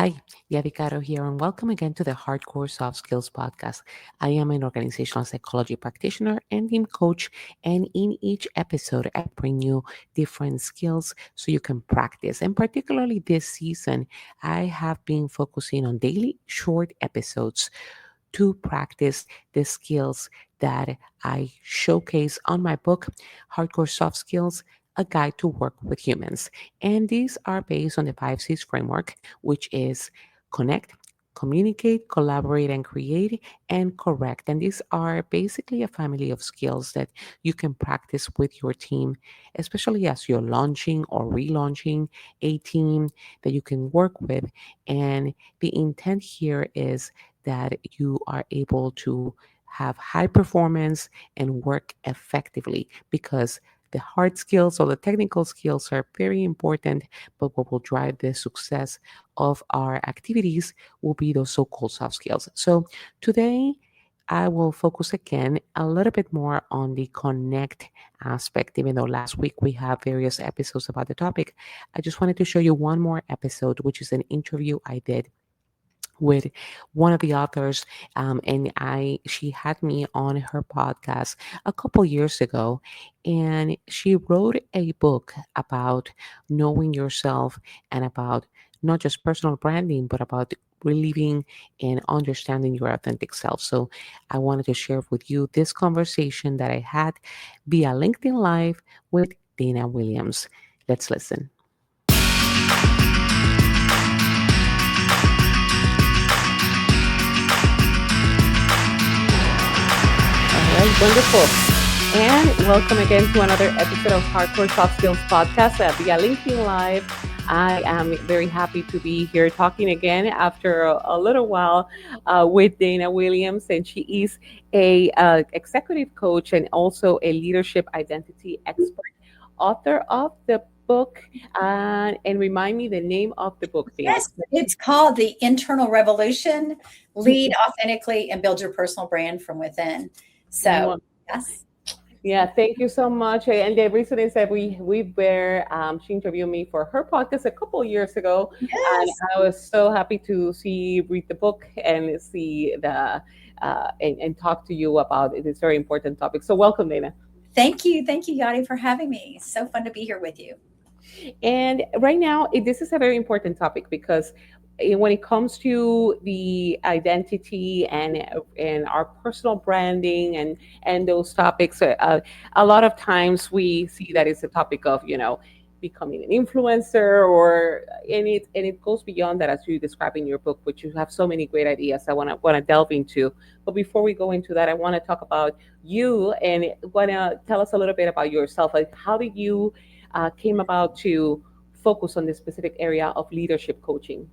Hi, Yavi Caro here, and welcome again to the Hardcore Soft Skills Podcast. I am an organizational psychology practitioner and team coach, and in each episode, I bring you different skills so you can practice. And particularly this season, I have been focusing on daily short episodes to practice the skills that I showcase on my book, Hardcore Soft Skills, a guide to work with humans. And these are based on the 5 C's framework, which is connect, communicate, collaborate, and create, and correct. And these are basically a family of skills that you can practice with your team, especially as you're launching or relaunching a team that you can work with. And the intent here is that you are able to have high performance and work effectively because the hard skills or the technical skills are very important, but what will drive the success of our activities will be those so called soft skills. So today, I will focus again a little bit more on the connect aspect, even though last week we have various episodes about the topic. I just wanted to show you one more episode, which is an interview I did with one of the authors, and I she had me on her podcast a couple years ago, and she wrote a book about knowing yourself and about not just personal branding but about relieving and understanding your authentic self. So I wanted to share with you this conversation that I had via LinkedIn Live with Dana Williams. Let's listen. All right, wonderful. And welcome again to another episode of Hardcore Soft Skills Podcast via LinkedIn Live. I am very happy to be here talking again after a little while with Dana Williams, and she is a executive coach and also a leadership identity expert, author of the book. And remind me the name of the book, Dana. Yes, it's called The Internal Revolution. Lead authentically and build your personal brand from within. So, yes. Yeah, thank you so much. And the reason is that we were she interviewed me for her podcast a couple of years ago, and Yes. I was so happy to read the book and see the and talk to you about this very important topic. So welcome, Dana. Thank you. Thank you, Yadi, for having me. So fun to be here with you. And right now, this is a very important topic because when it comes to the identity and our personal branding and those topics, a lot of times we see that it's a topic of becoming an influencer or and it goes beyond that as you describe in your book, which you have so many great ideas I want to delve into. But before we go into that, I want to talk about you and want to tell us a little bit about yourself. Like, how did you came about to focus on this specific area of leadership coaching?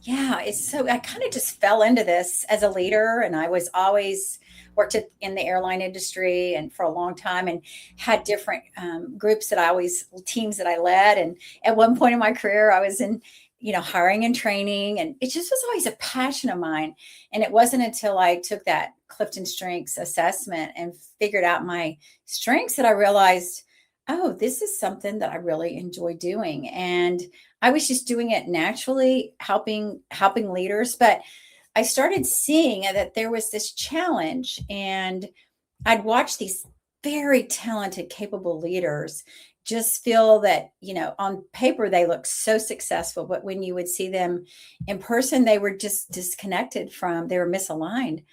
Yeah, I kind of just fell into this as a leader, and I was always worked in the airline industry and for a long time and had different groups teams that I led. And at one point in my career, I was in, hiring and training, and it just was always a passion of mine. And it wasn't until I took that Clifton Strengths assessment and figured out my strengths that I realized, oh, this is something that I really enjoy doing. And I was just doing it naturally, helping leaders, but I started seeing that there was this challenge, and I'd watch these very talented, capable leaders just feel that, on paper they look so successful, but when you would see them in person, they were just they were misaligned,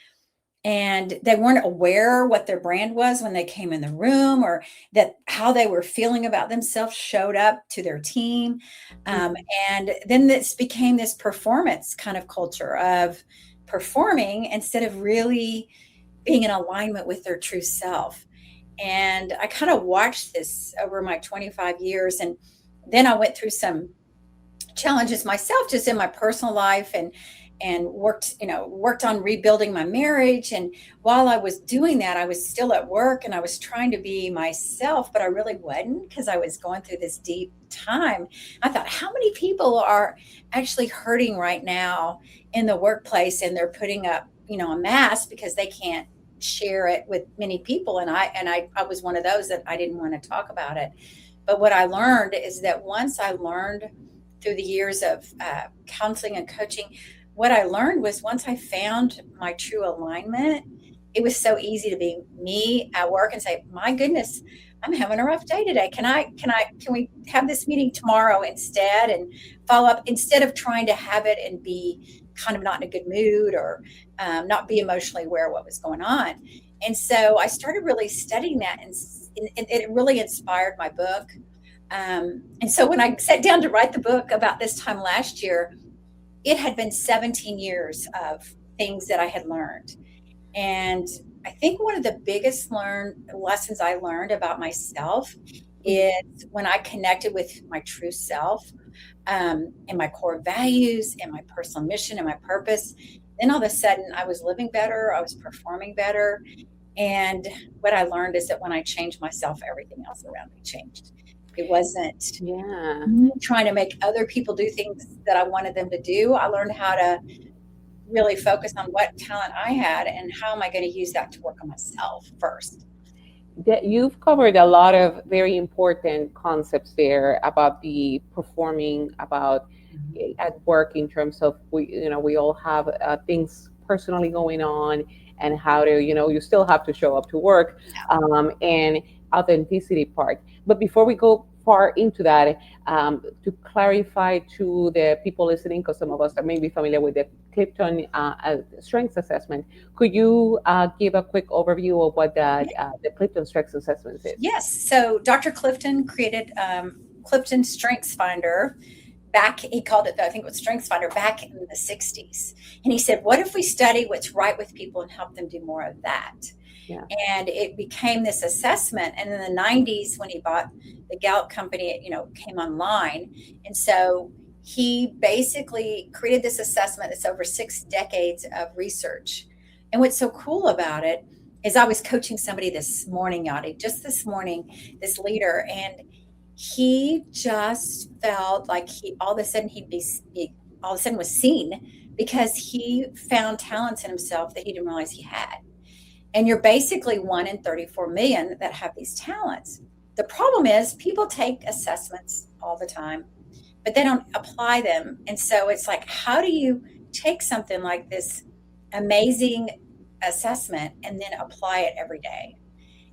and they weren't aware what their brand was when they came in the room, or that how they were feeling about themselves showed up to their team. um, and then this became this performance kind of culture of performing instead of really being in alignment with their true self. And I kind of watched this over my 25 years, and then I went through some challenges myself just in my personal life, and worked on rebuilding my marriage. And while I was doing that, I was still at work and I was trying to be myself, but I really wasn't, because I was going through this deep time. I thought, how many people are actually hurting right now in the workplace, and they're putting up, a mask because they can't share it with many people. And I was one of those that I didn't want to talk about it. But what I learned is that once I learned through the years of counseling and coaching, what I learned was once I found my true alignment, it was so easy to be me at work and say, my goodness, I'm having a rough day today. Can we have this meeting tomorrow instead, and follow up, instead of trying to have it and be kind of not in a good mood, or not be emotionally aware of what was going on. And so I started really studying that, and it really inspired my book. And so when I sat down to write the book about this time last year, it had been 17 years of things that I had learned. And I think one of the biggest lessons I learned about myself is when I connected with my true self, and my core values and my personal mission and my purpose. Then all of a sudden I was living better, I was performing better. And what I learned is that when I changed myself, everything else around me changed. It wasn't Yeah. me trying to make other people do things that I wanted them to do. I learned how to really focus on what talent I had and how am I going to use that to work on myself first. That you've covered a lot of very important concepts there about the performing, about at work in terms of we all have things personally going on, and how to you still have to show up to work, and authenticity part. But before we go far into that, to clarify to the people listening, because some of us are maybe familiar with the Clifton Strengths Assessment, could you give a quick overview of what the Clifton Strengths Assessment is? Yes. So Dr. Clifton created Clifton Strengths Finder. He called it, I think it was Strengths Finder, back in the 60s. And he said, what if we study what's right with people and help them do more of that? Yeah. And it became this assessment. And in the 90s, when he bought the Gallup company, it came online. And so he basically created this assessment that's over 6 decades of research. And what's so cool about it is I was coaching somebody this morning, Yadi, just this morning, this leader, and he just felt like all of a sudden was seen, because he found talents in himself that he didn't realize he had. And you're basically 1 in 34 million that have these talents. The problem is people take assessments all the time, but they don't apply them. And so it's like, how do you take something like this amazing assessment and then apply it every day?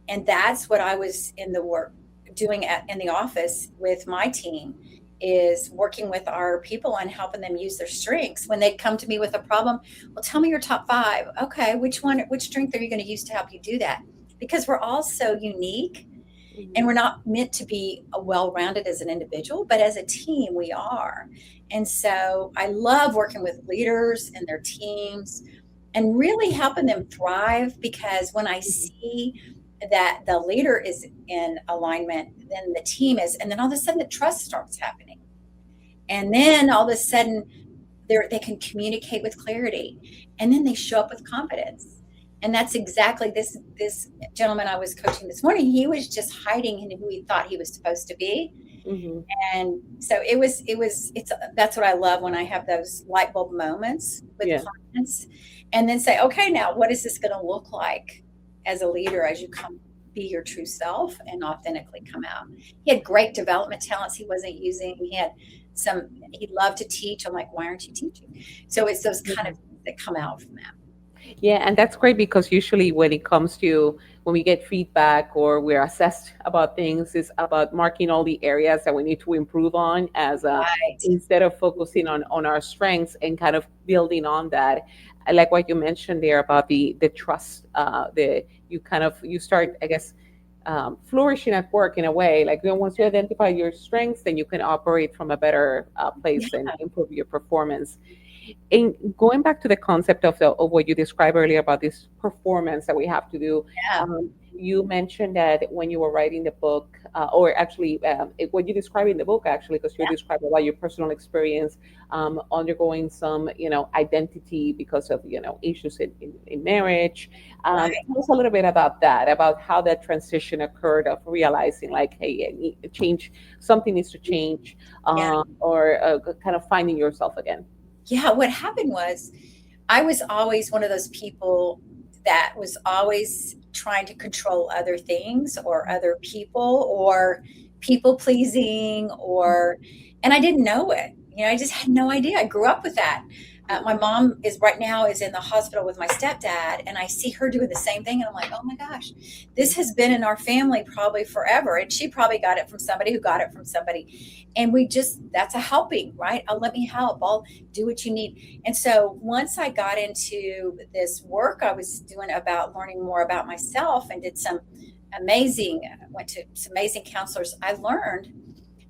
And that's what I was in the work doing in the office with my team, is working with our people and helping them use their strengths. When they come to me with a problem, well, tell me your top 5. Okay, which strength are you going to use to help you do that? Because we're all so unique, and we're not meant to be well-rounded as an individual, but as a team we are. And so I love working with leaders and their teams and really helping them thrive, because when I see that the leader is in alignment, then the team is, and then all of a sudden the trust starts happening. And then all of a sudden they can communicate with clarity, and then they show up with confidence. And that's exactly this gentleman I was coaching this morning. He was just hiding in who he thought he was supposed to be. Mm-hmm. And so that's what I love, when I have those light bulb moments with clients, and then say, okay, now what is this going to look like as a leader as you be your true self and authentically come out? He had great development talents he wasn't using. He loved to teach. I'm like, why aren't you teaching? So it's those kind of things that come out from that. Yeah, and that's great, because usually when we get feedback or we're assessed about things, it's about marking all the areas that we need to improve on, instead of focusing on our strengths and kind of building on that. I like what you mentioned there about the trust. You start, I guess, flourishing at work in a way. Like, once you identify your strengths, then you can operate from a better place and improve your performance. And going back to the concept of what you described earlier about this performance that we have to do, you mentioned that when you were writing the book, or actually what you described in the book, actually, because you described about your personal experience undergoing some, identity because of, issues in marriage. Tell us a little bit about that, about how that transition occurred of realizing, like, hey, something needs to change, or kind of finding yourself again. Yeah, what happened was I was always one of those people that was always trying to control other things or other people, or people pleasing, and I didn't know it. I just had no idea. I grew up with that. My mom is right now is in the hospital with my stepdad, and I see her doing the same thing, and I'm like, oh my gosh, this has been in our family probably forever, and she probably got it from somebody who got it from somebody, and that's a helping, right? Oh, let me help. I'll do what you need. And so once I got into this work I was doing about learning more about myself, and went to some amazing counselors, I learned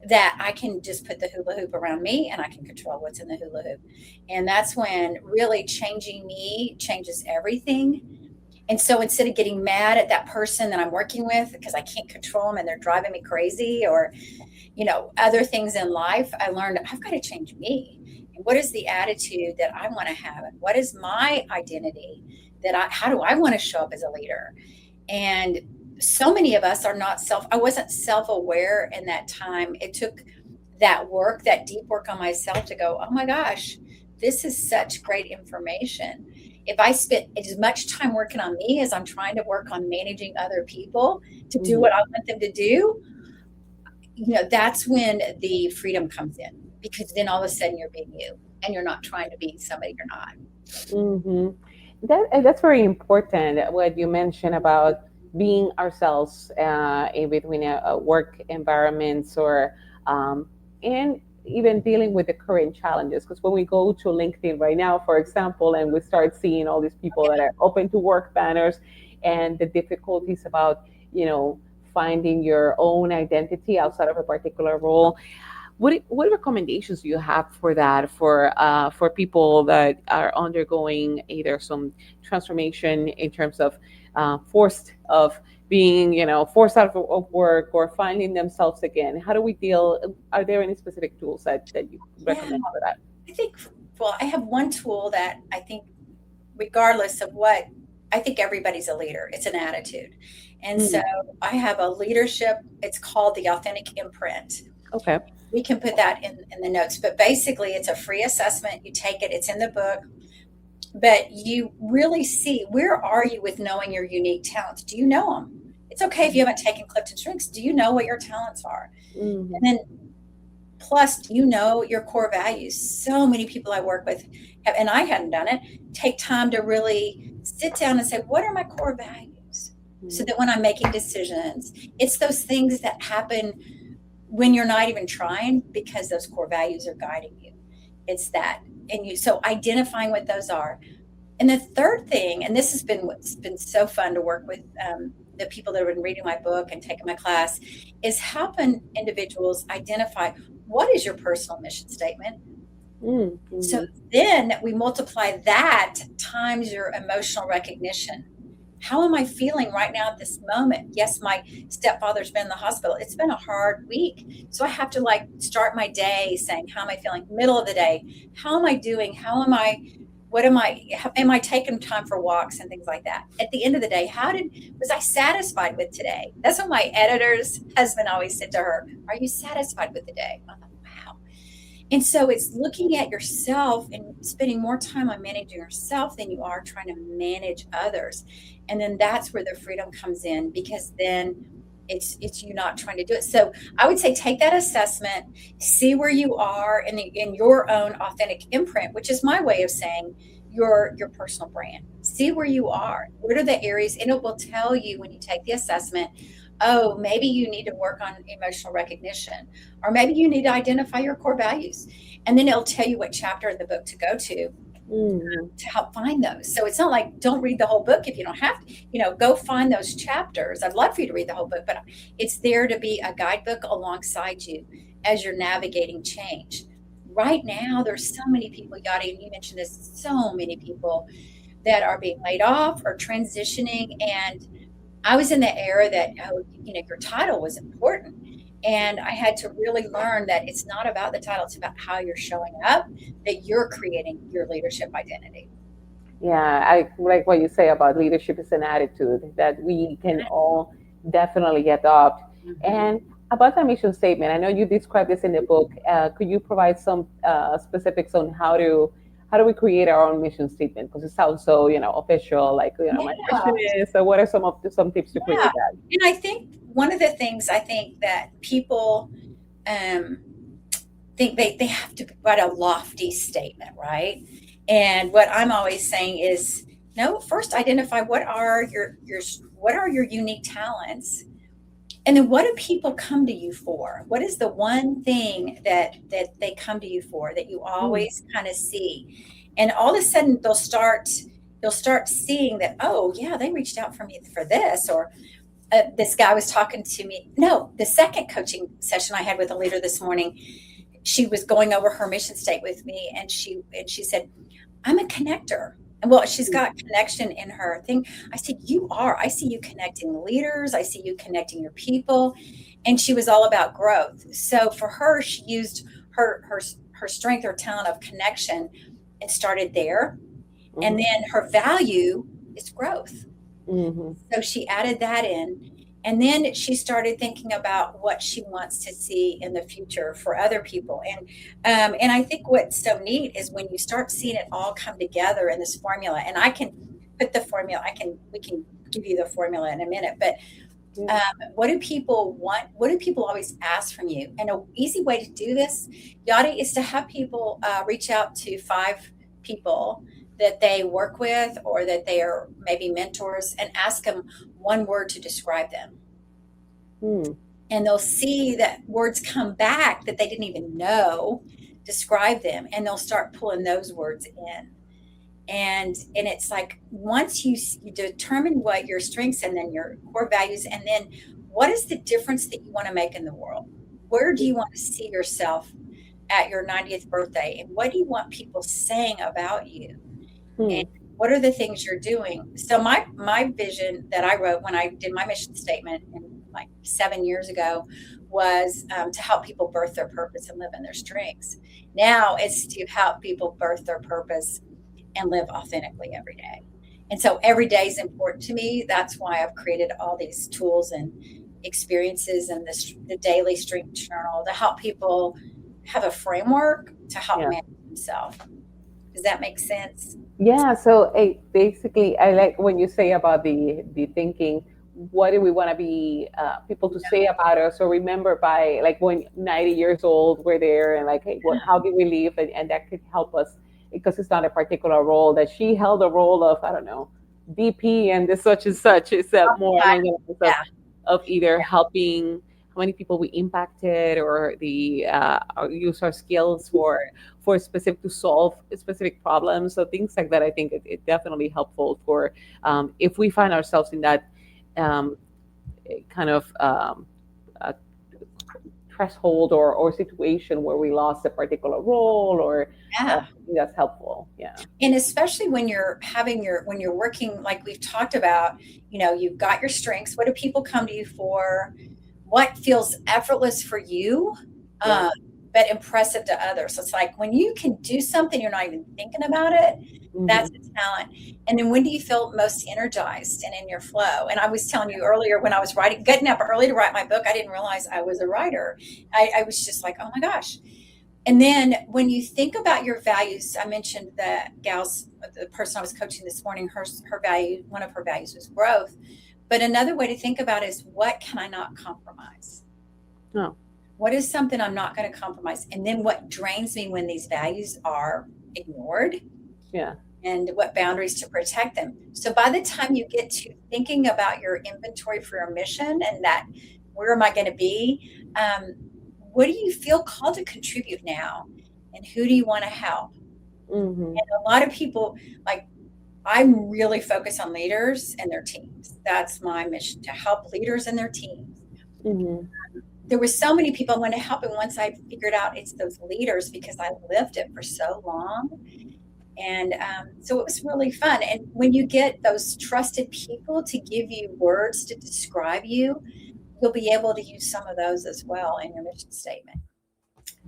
that I can just put the hula hoop around me and I can control what's in the hula hoop. And that's when really changing me changes everything. And so instead of getting mad at that person that I'm working with because I can't control them and they're driving me crazy, or, other things in life, I learned I've got to change me. And what is the attitude that I want to have? And what is my identity how do I want to show up as a leader? And so many of us are not I wasn't self-aware in that time. It took that deep work on myself to go, oh my gosh, this is such great information. If I spent as much time working on me as I'm trying to work on managing other people to do what I want them to do, that's when the freedom comes in, because then all of a sudden you're being you and you're not trying to be somebody you're not. Mm-hmm. That's very important, what you mentioned about being ourselves in between work environments, or and even dealing with the current challenges. Because when we go to LinkedIn right now, for example, and we start seeing all these people that are open to work banners, and the difficulties about finding your own identity outside of a particular role. What recommendations do you have for that, for people that are undergoing either some transformation in terms of forced of being forced out of work, or finding themselves again? How do we deal? Are there any specific tools that you recommend for that? I think, well, I have one tool that I think, regardless of what, I think everybody's a leader. It's an attitude. And so I have a leadership, it's called the Authentic Imprint. Okay. We can put that in the notes, but basically it's a free assessment. You take it, it's in the book, but you really see, where are you with knowing your unique talents? Do you know them? It's okay if you haven't taken Clifton Strengths. Do you know what your talents are? And then plus, your core values. So many people I work with have, and I hadn't done it, take time to really sit down and say, what are my core values? So that when I'm making decisions, it's those things that happen when you're not even trying, because those core values are guiding you. It's that. And so identifying what those are. And the third thing, and this has been what's been so fun to work with the people that have been reading my book and taking my class, is helping individuals identify, what is your personal mission statement? So then we multiply that times your emotional recognition. How am I feeling right now at this moment? Yes, my stepfather's been in the hospital. It's been a hard week. So I have to start my day saying, how am I feeling? Middle of the day, how am I doing? Am I taking time for walks and things like that? At the end of the day, was I satisfied with today? That's what my editor's husband always said to her. Are you satisfied with the day? I'm like, wow. And so it's looking at yourself and spending more time on managing yourself than you are trying to manage others. And then that's where the freedom comes in, because then it's you not trying to do it. So I would say take that assessment, see where you are in your own authentic imprint, which is my way of saying your personal brand. See where you are. What are the areas? And it will tell you when you take the assessment, oh, maybe you need to work on emotional recognition, or maybe you need to identify your core values. And then it'll tell you what chapter in the book to go to help find those. So it's not like, don't read the whole book if you don't have to, go find those chapters. I'd love for you to read the whole book, but it's there to be a guidebook alongside you as you're navigating change. Right now, there's so many people, Yadi, and you mentioned this, so many people that are being laid off or transitioning. And I was in the era that, your title was important. And I had to really learn that it's not about the title, it's about how you're showing up, that you're creating your leadership identity. Yeah, I like what you say about leadership is an attitude that we can all definitely adopt. And about the mission statement, I know you described this in the book. Could you provide some specifics on how do we create our own mission statement? Because it sounds so, official, like, my mission is. So what are some tips to create that? And I think one of the things that people think they have to write a lofty statement, right? And what I'm always saying is, no, first identify what are your unique talents, and then what do people come to you for? What is the one thing that they come to you for that you Mm. always kind of see? And all of a sudden you'll start seeing that, oh yeah, they reached out for me for this, or this guy was talking to me. No, the second coaching session I had with a leader this morning, she was going over her mission state with me, and she said, I'm a connector. And well, she's got connection in her thing. I said, you are. I see you connecting leaders. I see you connecting your people. And she was all about growth. So for her, she used her strength or talent of connection and started there. And Mhm. then her value is growth. Mhm. So she added that in. And then she started thinking about what she wants to see in the future for other people. And I think what's so neat is when you start seeing it all come together in this formula. And I can put the formula. We can give you the formula in a minute. But Yeah. what do people want? What do people always ask from you? And an easy way to do this, Yadi, is to have people reach out to 5 people that they work with or that they are maybe mentors, and ask them one word to describe them. Mm. And they'll see that words come back that they didn't even know describe them. And they'll start pulling those words in. And it's like, once you determine what your strengths and then your core values, and then what is the difference that you want to make in the world? Where do you want to see yourself at your 90th birthday? And what do you want people saying about you? And Mm. what are the things you're doing? So my vision that I wrote when I did my mission statement in like 7 years ago was to help people birth their purpose and live in their strengths. Now it's to help people birth their purpose and live authentically every day. And so every day is important to me. That's why I've created all these tools and experiences and the daily strength journal to help people have a framework to help Yeah. manage themselves. Does that make sense? Yeah, so basically, I like when you say about the thinking, what do we want to be people to say about us or remember by like when 90 years old we're there and like, hey, what, how did we live? And that could help us because it's not a particular role that she held a role of, I don't know, DP and this such and such. It's more Yeah, along the lines of either helping how many people we impacted or the use our skills for specific to solve specific problems. So things like that, I think it definitely helpful for if we find ourselves in that um, kind of uh, threshold or situation where we lost a particular role or yeah. that's helpful. Yeah. And especially when you're when you're working, like we've talked about, you've got your strengths. What do people come to you for? What feels effortless for you, Yeah. um, but impressive to others? So it's like when you can do something, you're not even thinking about it. That's Hmm. a talent. And then when do you feel most energized and in your flow? And I was telling you earlier when I was getting up early to write my book, I didn't realize I was a writer. I was just like, oh my gosh. And then when you think about your values, I mentioned the person I was coaching this morning, her value, one of her values was growth. But another way to think about it is, what can I not compromise? Oh. What is something I'm not going to compromise? And then what drains me when these values are ignored? Yeah. And what boundaries to protect them. So by the time you get to thinking about your inventory for your mission and that, where am I going to be? What do you feel called to contribute now? And who do you want to help? Hmm. And a lot of people, like, I'm really focused on leaders and their teams. That's my mission, to help leaders and their teams. Hmm. There were so many people I wanted to help, and once I figured out it's those leaders, because I lived it for so long. And so it was really fun. And when you get those trusted people to give you words to describe you, you'll be able to use some of those as well in your mission statement.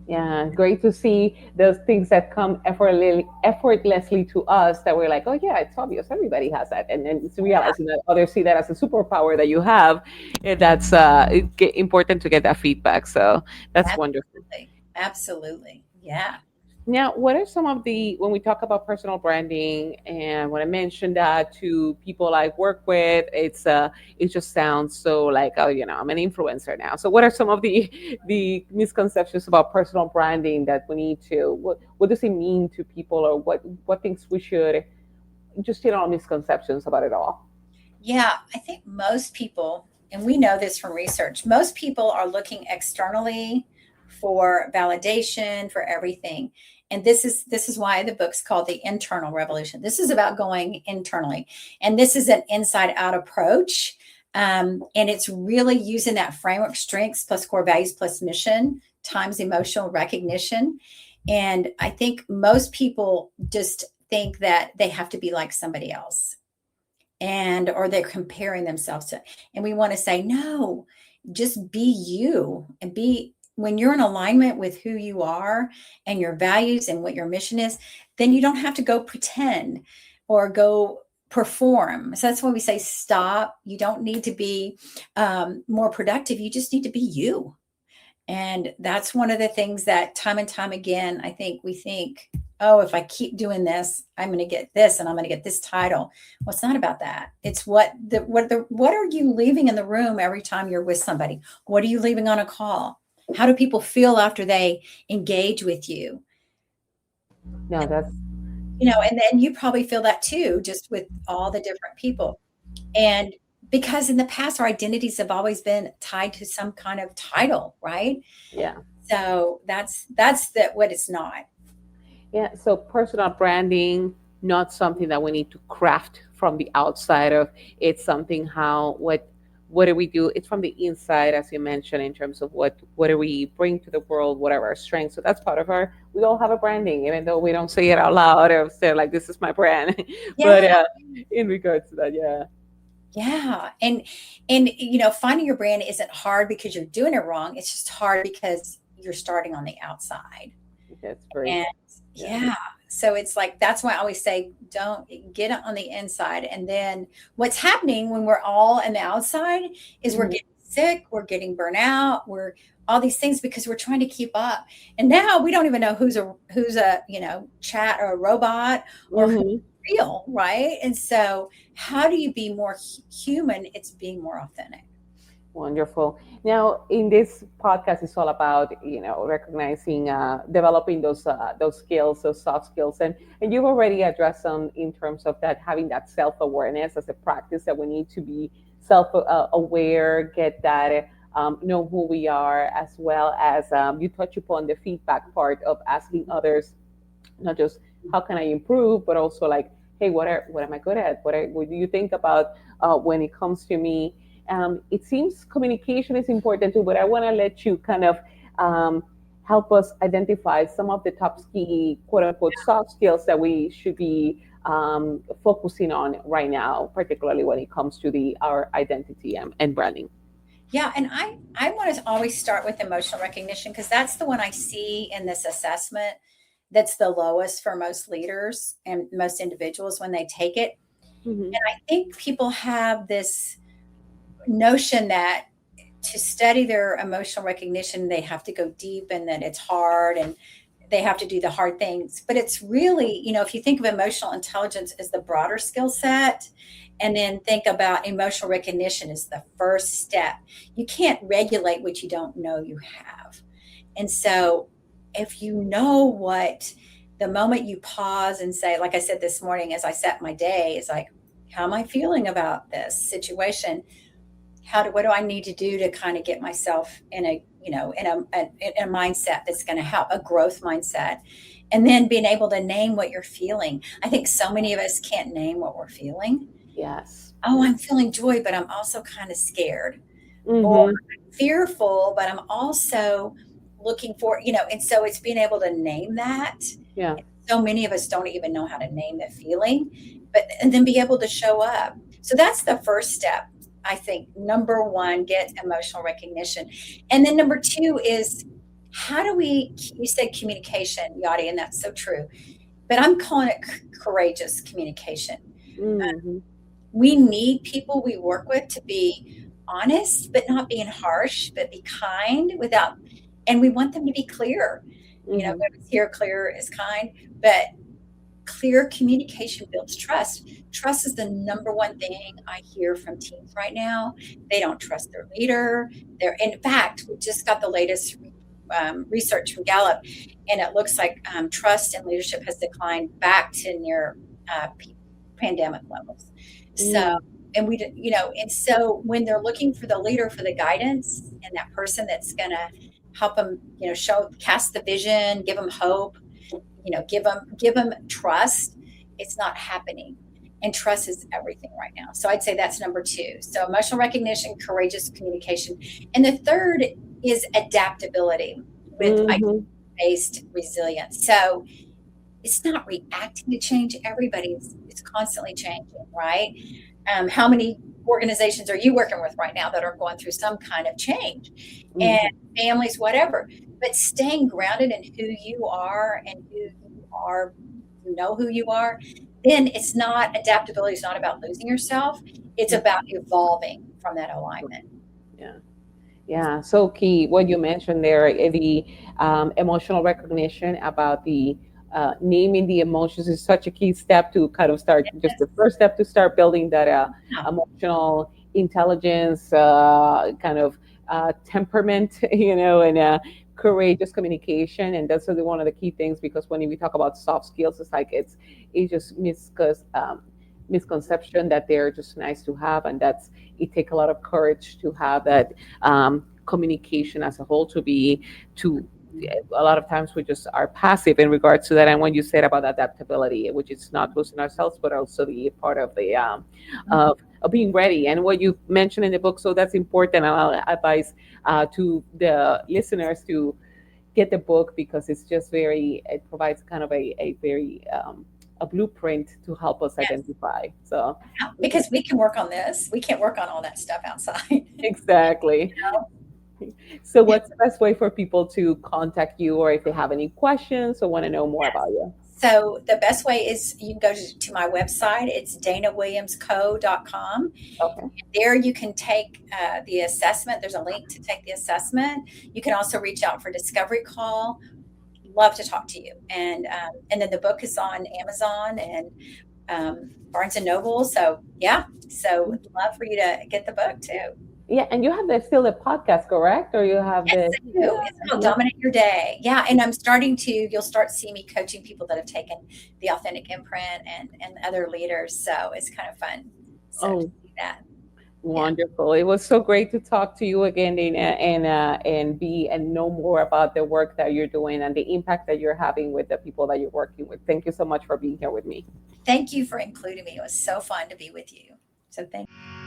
Yeah, great to see those things that come effortlessly to us that we're like, oh yeah, it's obvious, everybody has that, and then it's realizing that others see that as a superpower that you have, and that's important to get that feedback. So that's wonderful. Absolutely. Absolutely. Yeah. Now, what are some of when we talk about personal branding, and when I mentioned that to people I work with, it just sounds so like, oh, I'm an influencer now. So what are some of the misconceptions about personal branding that we need to, what does it mean to people, or what things we should, just misconceptions about it all? Yeah, I think most people, and we know this from research, most people are looking externally for validation for everything. And this is why the book's called The Internal Revolution. This is about going internally. And this is an inside out approach. And it's really using that framework: strengths plus core values plus mission times emotional recognition. And I think most people just think that they have to be like somebody else, and or they're comparing themselves to, and we want to say no, just be you. And be, when you're in alignment with who you are and your values and what your mission is, then you don't have to go pretend or go perform. So that's why we say stop. You don't need to be more productive, you just need to be you. And that's one of the things that time and time again, I think we think, oh, if I keep doing this, I'm going to get this and I'm going to get this title. Well, it's not about that. It's what are you leaving in the room every time you're with somebody? What are you leaving on a call? How do people feel after they engage with you? No, that's And then you probably feel that too, just with all the different people. And because in the past, our identities have always been tied to some kind of title, right? yeah. So that's what it's not. Yeah, so personal branding, not something that we need to craft from the outside of. It's something how what do we do? It's from the inside, as you mentioned, in terms of what do we bring to the world, what are our strengths. So that's part of our. We all have a branding, even though we don't say it out loud or say like this is my brand. But Yeah, in regards to that, yeah, yeah. And finding your brand isn't hard because you're doing it wrong. It's just hard because you're starting on the outside. that's very And yeah. yeah, so it's like that's why I always say don't get it on the inside. And then what's happening when we're all on the outside is we're Mhm. getting sick, we're getting burnt out, we're all these things because we're trying to keep up. And now we don't even know who's a chat or a robot or who's Mhm. real, right? And so how do you be more human? It's being more authentic. Wonderful. Now, in this podcast, it's all about recognizing, developing those skills, those soft skills, and you've already addressed some in terms of that, having that self awareness as a practice, that we need to be self aware, get that, know who we are, as well as you touch upon the feedback part of asking others, not just how can I improve, but also like, hey, what am I good at? What do you think about when it comes to me? It seems communication is important too, but I want to let you kind of um, help us identify some of the top key, quote unquote, soft skills that we should be focusing on right now, particularly when it comes to our identity and branding. Yeah, and I want to always start with emotional recognition because that's the one I see in this assessment that's the lowest for most leaders and most individuals when they take it. Mm-hmm. And I think people have this notion that to study their emotional recognition, they have to go deep and that it's hard and they have to do the hard things. But it's really, if you think of emotional intelligence as the broader skill set, and then think about emotional recognition as the first step. You can't regulate what you don't know you have. And so if you know what, the moment you pause and say, like I said this morning as I set my day, is like, how am I feeling about this situation? What do I need to do to kind of get myself in a mindset that's going to help, a growth mindset, and then being able to name what you're feeling. I think so many of us can't name what we're feeling. Yes. Oh, I'm feeling joy, but I'm also kind of scared, or Mm-hmm. I'm fearful, but I'm also looking for, and so it's being able to name that. Yeah. So many of us don't even know how to name the feeling, and then be able to show up. So that's the first step. I think number one, get emotional recognition. And then number two is how do you said communication, Yadi, and that's so true. But I'm calling it courageous communication. Mm-hmm. We need people we work with to be honest, but not being harsh, but be kind and we want them to be clear. Mhm. Good is here, clear is kind, but clear communication builds trust. Trust is the number one thing I hear from teams right now. They don't trust their leader. In fact, we just got the latest research from Gallup, and it looks like trust and leadership has declined back to near pandemic levels. So, Mm. and and so when they're looking for the leader for the guidance and that person that's going to help them, cast the vision, give them hope, give them trust, it's not happening. And trust is everything right now. So I'd say that's number two. So emotional recognition, courageous communication. And the third is adaptability with Mhm. based resilience. So it's not reacting to change. It's constantly changing, right? How many organizations are you working with right now that are going through some kind of change, and Mhm. families, whatever? But staying grounded in who you are and who you are, who you are, then it's not adaptability. It's not about losing yourself. It's Mhm. about evolving from that alignment. Yeah. Yeah, so key what you mentioned there, the emotional recognition about the naming the emotions is such a key step to kind of start, just the first step to start building that Yeah. emotional intelligence, kind of temperament, and courageous communication. And that's really one of the key things, because when we talk about soft skills, it's like it's just misconception that they're just nice to have, and it takes a lot of courage to have that communication as a whole, to a lot of times we just are passive in regards to that. And when you said about adaptability, which is not losing ourselves, but also the part of the of being ready, and what you mentioned in the book, so that's important. And I'll advise to the listeners to get the book, because it provides kind of a very a blueprint to help us Yes. identify. So Yeah. Because we can work on this. We can't work on all that stuff outside. exactly. So what's the best way for people to contact you, or if they have any questions or want to know more about you? So the best way is you can go to my website. It's danawilliamsco.com. Okay. There you can take the assessment. There's a link to take the assessment. You can also reach out for discovery call. Love to talk to you. And then the book is on Amazon and Barnes and Noble. So yeah, so would love for you to get the book too. Yeah, and you have still the podcast, correct? Or you have Yes, the I do. It's called yeah. Dominate Your Day. Yeah, and you'll start seeing me coaching people that have taken the authentic imprint and other leaders. So it's kind of fun. So to Oh, see that. Yeah. wonderful. It was so great to talk to you again, Dana, and know more about the work that you're doing and the impact that you're having with the people that you're working with. Thank you so much for being here with me. Thank you for including me. It was so fun to be with you. So thank you.